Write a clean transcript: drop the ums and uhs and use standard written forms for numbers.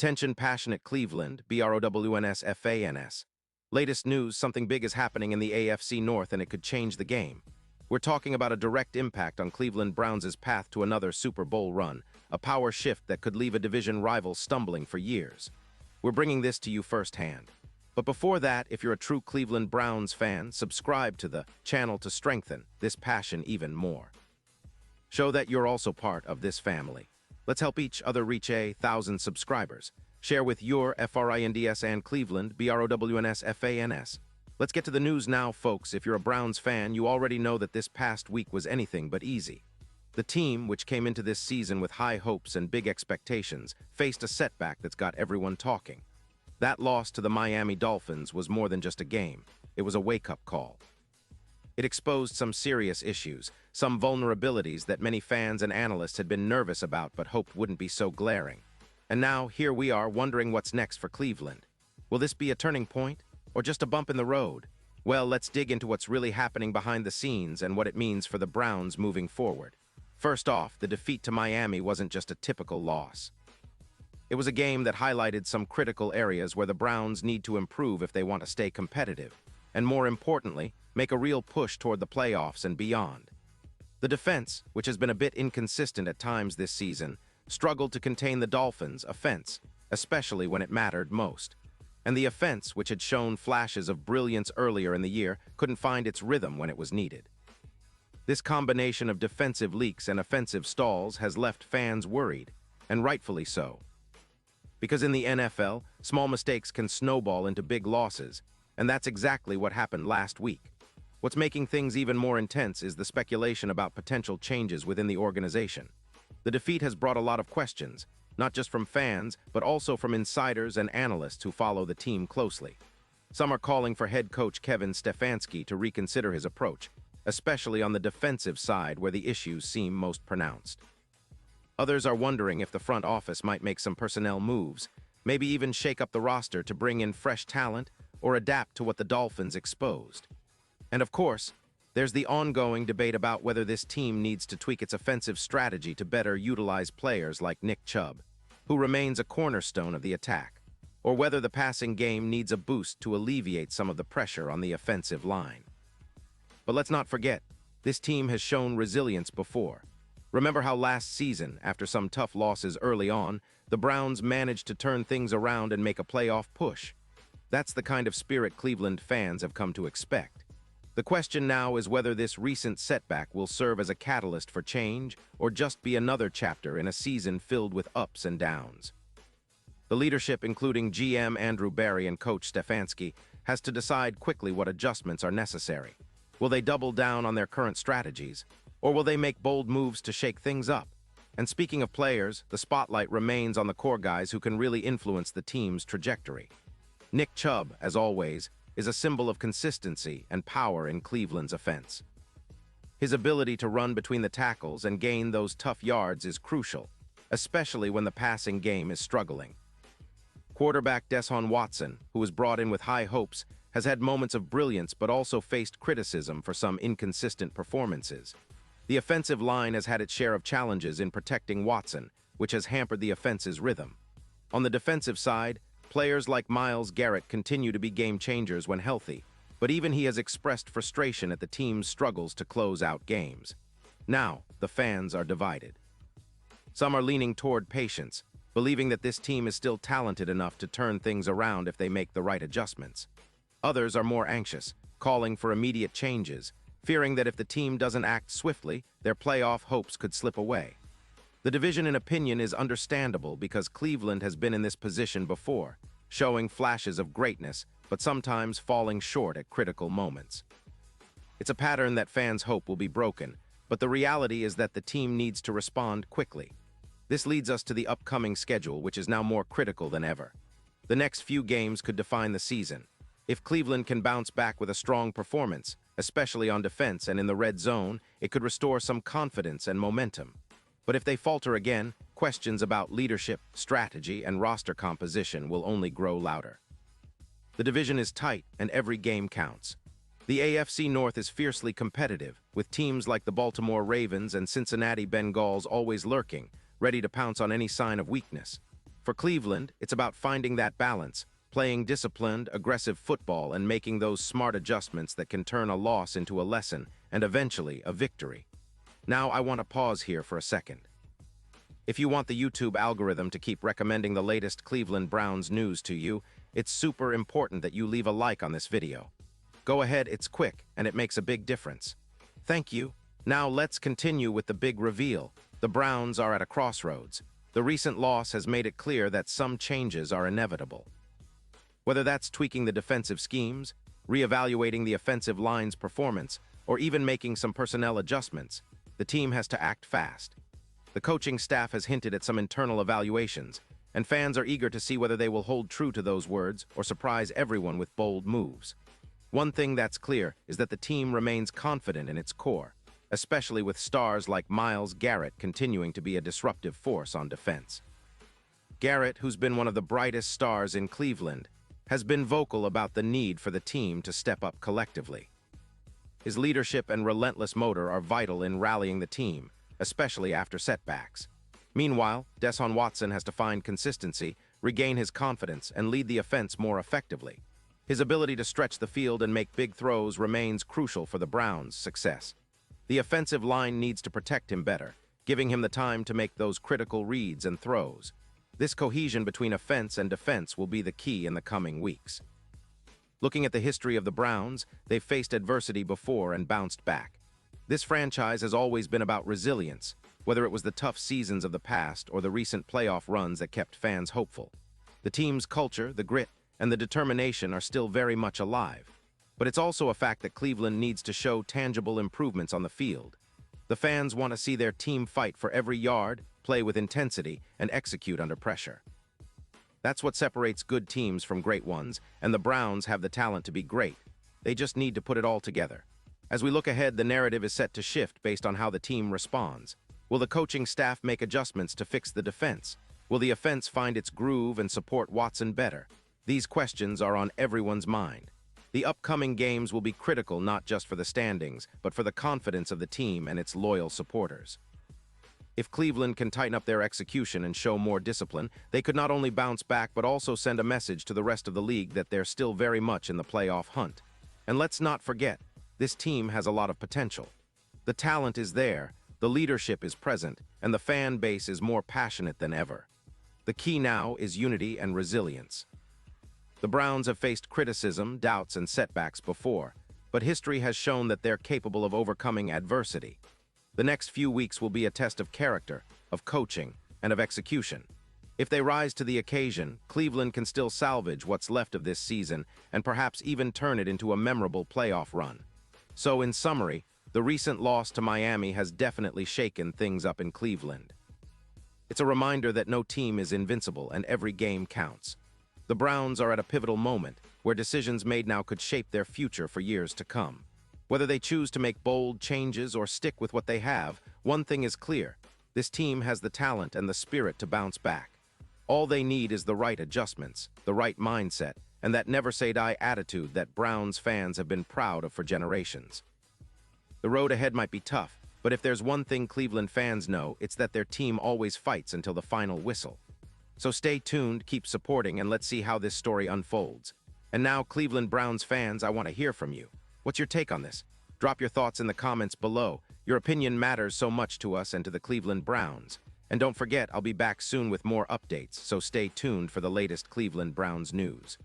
Attention passionate Cleveland, BROWNS. Latest news, something big is happening in the AFC North and it could change the game. We're talking about a direct impact on Cleveland Browns' path to another Super Bowl run, a power shift that could leave a division rival stumbling for years. We're bringing this to you firsthand. But before that, if you're a true Cleveland Browns fan, subscribe to the channel to strengthen this passion even more. Show that you're also part of this family. Let's help each other reach 1,000 subscribers. Share with your FRINDS and Cleveland, BROWNS. Let's get to the news now, folks. If you're a Browns fan, you already know that this past week was anything but easy. The team, which came into this season with high hopes and big expectations, faced a setback that's got everyone talking. That loss to the Miami Dolphins was more than just a game. It was a wake-up call. It exposed some serious issues, some vulnerabilities that many fans and analysts had been nervous about but hoped wouldn't be so glaring. And now, here we are wondering what's next for Cleveland. Will this be a turning point, or just a bump in the road? Well, let's dig into what's really happening behind the scenes and what it means for the Browns moving forward. First off, the defeat to Miami wasn't just a typical loss. It was a game that highlighted some critical areas where the Browns need to improve if they want to stay competitive, and more importantly, make a real push toward the playoffs and beyond. The defense, which has been a bit inconsistent at times this season, struggled to contain the Dolphins' offense, especially when it mattered most. And the offense, which had shown flashes of brilliance earlier in the year, couldn't find its rhythm when it was needed. This combination of defensive leaks and offensive stalls has left fans worried, and rightfully so. Because in the NFL, small mistakes can snowball into big losses, and that's exactly what happened last week. What's making things even more intense is the speculation about potential changes within the organization. The defeat has brought a lot of questions, not just from fans, but also from insiders and analysts who follow the team closely. Some are calling for head coach Kevin Stefanski to reconsider his approach, especially on the defensive side where the issues seem most pronounced. Others are wondering if the front office might make some personnel moves, maybe even shake up the roster to bring in fresh talent or adapt to what the Dolphins exposed. And of course, there's the ongoing debate about whether this team needs to tweak its offensive strategy to better utilize players like Nick Chubb, who remains a cornerstone of the attack, or whether the passing game needs a boost to alleviate some of the pressure on the offensive line. But let's not forget, this team has shown resilience before. Remember how last season, after some tough losses early on, the Browns managed to turn things around and make a playoff push. That's the kind of spirit Cleveland fans have come to expect. The question now is whether this recent setback will serve as a catalyst for change or just be another chapter in a season filled with ups and downs. The leadership, including GM Andrew Berry and coach Stefanski, has to decide quickly what adjustments are necessary. Will they double down on their current strategies, or will they make bold moves to shake things up? And speaking of players, the spotlight remains on the core guys who can really influence the team's trajectory. Nick Chubb, as always, is a symbol of consistency and power in Cleveland's offense. His ability to run between the tackles and gain those tough yards is crucial, especially when the passing game is struggling. Quarterback Deshaun Watson, who was brought in with high hopes, has had moments of brilliance but also faced criticism for some inconsistent performances. The offensive line has had its share of challenges in protecting Watson, which has hampered the offense's rhythm. On the defensive side, players like Myles Garrett continue to be game changers when healthy, but even he has expressed frustration at the team's struggles to close out games. Now, the fans are divided. Some are leaning toward patience, believing that this team is still talented enough to turn things around if they make the right adjustments. Others are more anxious, calling for immediate changes, fearing that if the team doesn't act swiftly, their playoff hopes could slip away. The division in opinion is understandable because Cleveland has been in this position before, showing flashes of greatness, but sometimes falling short at critical moments. It's a pattern that fans hope will be broken, but the reality is that the team needs to respond quickly. This leads us to the upcoming schedule, which is now more critical than ever. The next few games could define the season. If Cleveland can bounce back with a strong performance, especially on defense and in the red zone, it could restore some confidence and momentum. But if they falter again, questions about leadership, strategy, and roster composition will only grow louder. The division is tight, and every game counts. The AFC North is fiercely competitive, with teams like the Baltimore Ravens and Cincinnati Bengals always lurking, ready to pounce on any sign of weakness. For Cleveland, it's about finding that balance, playing disciplined, aggressive football and making those smart adjustments that can turn a loss into a lesson and eventually a victory. Now I want to pause here for a second. If you want the YouTube algorithm to keep recommending the latest Cleveland Browns news to you, it's super important that you leave a like on this video. Go ahead, it's quick, and it makes a big difference. Thank you. Now let's continue with the big reveal. The Browns are at a crossroads. The recent loss has made it clear that some changes are inevitable. Whether that's tweaking the defensive schemes, reevaluating the offensive line's performance, or even making some personnel adjustments, the team has to act fast. The coaching staff has hinted at some internal evaluations, and fans are eager to see whether they will hold true to those words or surprise everyone with bold moves. One thing that's clear is that the team remains confident in its core, especially with stars like Myles Garrett continuing to be a disruptive force on defense. Garrett, who's been one of the brightest stars in Cleveland, has been vocal about the need for the team to step up collectively. His leadership and relentless motor are vital in rallying the team, especially after setbacks. Meanwhile, Deshaun Watson has to find consistency, regain his confidence, and lead the offense more effectively. His ability to stretch the field and make big throws remains crucial for the Browns' success. The offensive line needs to protect him better, giving him the time to make those critical reads and throws. This cohesion between offense and defense will be the key in the coming weeks. Looking at the history of the Browns, they've faced adversity before and bounced back. This franchise has always been about resilience, whether it was the tough seasons of the past or the recent playoff runs that kept fans hopeful. The team's culture, the grit, and the determination are still very much alive. But it's also a fact that Cleveland needs to show tangible improvements on the field. The fans want to see their team fight for every yard, play with intensity, and execute under pressure. That's what separates good teams from great ones, and the Browns have the talent to be great. They just need to put it all together. As we look ahead, the narrative is set to shift based on how the team responds. Will the coaching staff make adjustments to fix the defense? Will the offense find its groove and support Watson better? These questions are on everyone's mind. The upcoming games will be critical not just for the standings, but for the confidence of the team and its loyal supporters. If Cleveland can tighten up their execution and show more discipline, they could not only bounce back but also send a message to the rest of the league that they're still very much in the playoff hunt. And let's not forget, this team has a lot of potential. The talent is there, the leadership is present, and the fan base is more passionate than ever. The key now is unity and resilience. The Browns have faced criticism, doubts, and setbacks before, but history has shown that they're capable of overcoming adversity. The next few weeks will be a test of character, of coaching, and of execution. If they rise to the occasion, Cleveland can still salvage what's left of this season and perhaps even turn it into a memorable playoff run. So, in summary, the recent loss to Miami has definitely shaken things up in Cleveland. It's a reminder that no team is invincible and every game counts. The Browns are at a pivotal moment where decisions made now could shape their future for years to come. Whether they choose to make bold changes or stick with what they have, one thing is clear: this team has the talent and the spirit to bounce back. All they need is the right adjustments, the right mindset, and that never-say-die attitude that Browns fans have been proud of for generations. The road ahead might be tough, but if there's one thing Cleveland fans know, it's that their team always fights until the final whistle. So stay tuned, keep supporting, and let's see how this story unfolds. And now, Cleveland Browns fans, I want to hear from you. What's your take on this? Drop your thoughts in the comments below. Your opinion matters so much to us and to the Cleveland Browns. And don't forget, I'll be back soon with more updates, so stay tuned for the latest Cleveland Browns news.